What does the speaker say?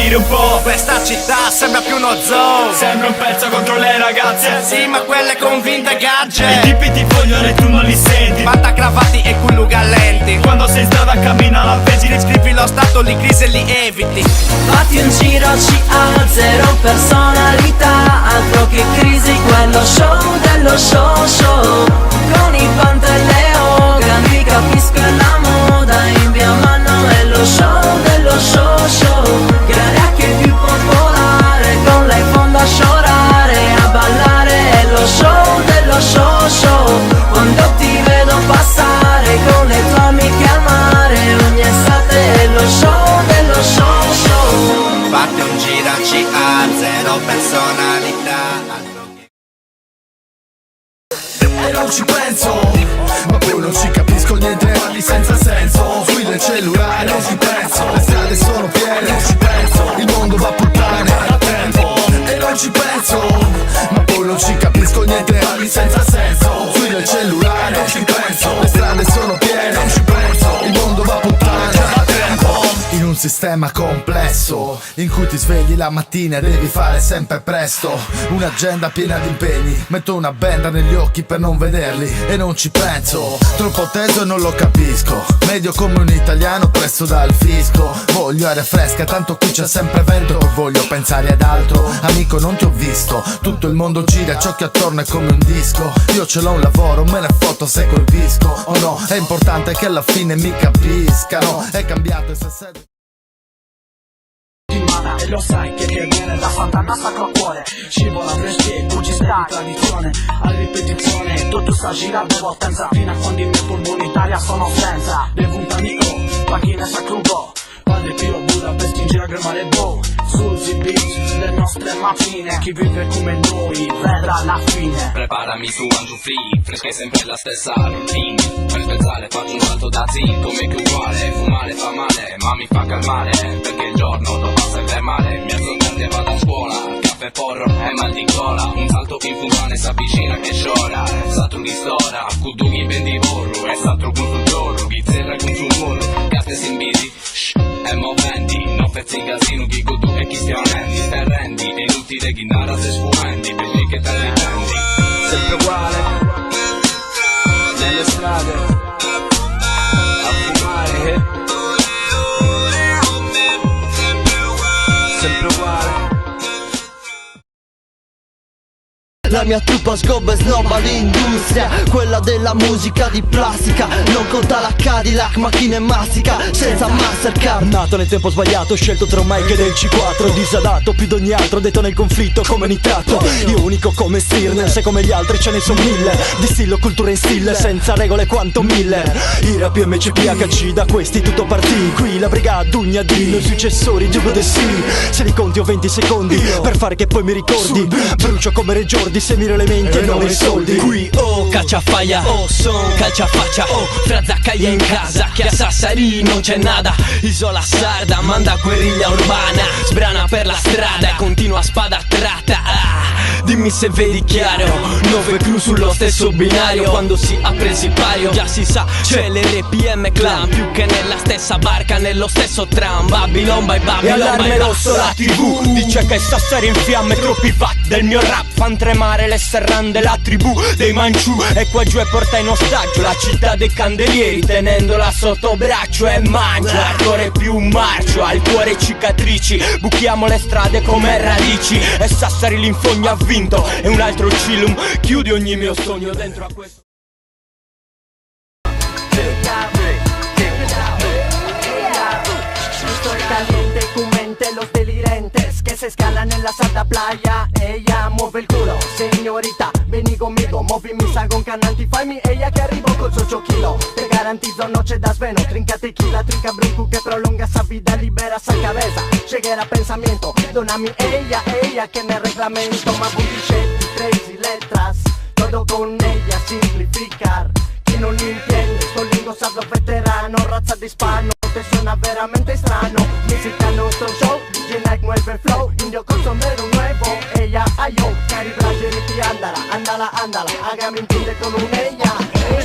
capire un po'. Questa città sembra più uno zoo. Sembra un pezzo contro le ragazze. Sì, ma quelle convinte I gadget. tipi ti vogliono e tu non li senti. Fatta cravati e cullu gallenti. Quando sei in strada cammina la vedi. Scrivi lo stato, li crisi e li eviti. Fatti un giro, CA, zero personalità. Altro che crisi, quello show dello show. Con i Panteleo, grandi capisco è la moda. In via Manno è lo show dello show. Grarea che è più popolare, con l'iPhone a sciorare. A ballare è lo show dello show. Quando ti vedo passare con le tue amiche al mare, ogni estate è lo show dello show. Fate un giro a CA, zero personalità. E non ci penso, ma poi non ci capisco niente, parli senza senso. Sui del cellulare non ci penso, le strade sono piene, non ci penso. Il mondo va a puttane da tempo. E non ci penso, ma poi non ci capisco niente, parli senza senso. Sui del cellulare non ci penso, le strade sono piene, non ci penso. Il mondo va a puttane da tempo. In un sistema complesso in cui ti svegli la mattina e devi fare sempre presto. Un'agenda piena di impegni, metto una benda negli occhi per non vederli e non ci penso. Troppo teso e non lo capisco, medio come un italiano presso dal fisco. Voglio aria fresca, tanto qui c'è sempre vento. Voglio pensare ad altro, amico non ti ho visto. Tutto il mondo gira, ciò che attorno è come un disco. Io ce l'ho un lavoro, me ne foto se colpisco. Oh no, è importante che alla fine mi capiscano. È cambiato e se sei e lo sai che viene da Sant'Anna sacro a cuore. Scivola fresche, tu ci stai tradizione. A ripetizione, tutto sta girando potenza. Fino a quando i miei polmoni Italia sono senza. Bevo un tanico, pachina sa crudo. Padre Pio Budapest in gira gremare boh. Sul beach, le nostre mattine. Chi vive come noi, vedrà la fine. Preparami su one, two, free. Fresca è sempre la stessa routine. Per spezzare faccio un salto da zin. Come che uguale, fumare fa male, ma mi fa calmare. Perché il giorno dopo sempre male. Mi alzo tardi e vado a scuola. Caffè porro e mal di gola. Un salto che in fumane s'avvicina che sciora. Satro di stora, cudughi ben di borro. E satro con sul giorno, ghizzerra con sul muro. Gatte si invisi, e moventi. No pezzi in casino, chi godu e chi stiamo rendi. Stai rendi, è inutile chi narra se sfumendi. Perché che te ne prendi. Sempre uguale, nelle strade, a fumare. Sempre uguale. La mia truppa sgobba e snobba l'industria, quella della musica di plastica. Non conta la Cadillac, macchina e mastica, senza Mastercard. Nato nel tempo sbagliato, scelto tra un mic del C4. Disadatto più d'ogni altro, detto nel conflitto come nitrato. Io unico come Stirner, se come gli altri ce ne sono mille. Distillo cultura in stile, senza regole quanto Miller. IRAP, MCP, HC, da questi tutto partì. Qui la brigata, Dugnadino, i successori di UDC. Se li conti ho 20 secondi per fare che poi mi ricordi. Brucio come Re Jordi, se miro le menti e non i soldi. Qui cacciafaglia, son calciafaccia, fra Zaccaia in casa, che a Sassari non c'è nada. Isola sarda, manda guerriglia urbana, sbrana per la strada e continua spada tratta. Dimmi se vedi chiaro, 9 crew sullo stesso binario. Quando si apre il sipario, già si sa, c'è l'RPM clan. Più che nella stessa barca, nello stesso tram. Babylon by Babylon. E allarme rosso la TV dice che Sassari in fiamme, troppi fat del mio rap fan tremare le serrande, la tribù dei Manciù. E qua giù e porta in ostaggio la città dei candelieri, tenendola sotto braccio e mangia. Al cuore più marcio, al cuore cicatrici. Buchiamo le strade come radici. E Sassari l'infogna ha vinto, e un altro cilum chiude ogni mio sogno dentro a questo. Caliente, cumente, los delirentes que se escalan en la santa playa. Ella mueve el culo, señorita, vení conmigo. Movi mi sagón cananti, fammi. Ella que arrivo col suo chilo. Te garantizo noche das veno, trinca tequila, trinca brunco que prolonga esa vida, libera esa cabeza. Lleguera pensamiento, donami ella que me reglamento. Ma bullshit, crazy letras, todo con ella simplificar. Chi non entiende, sto lingo sablo veterano, razza di hispano. Te suena veramente strano, visita nuestro show, DJ Nike mueve el flow, indio con sombrero nuevo, ella, ayo, cari braceriti, ándala, hágame entender con un ella, ella,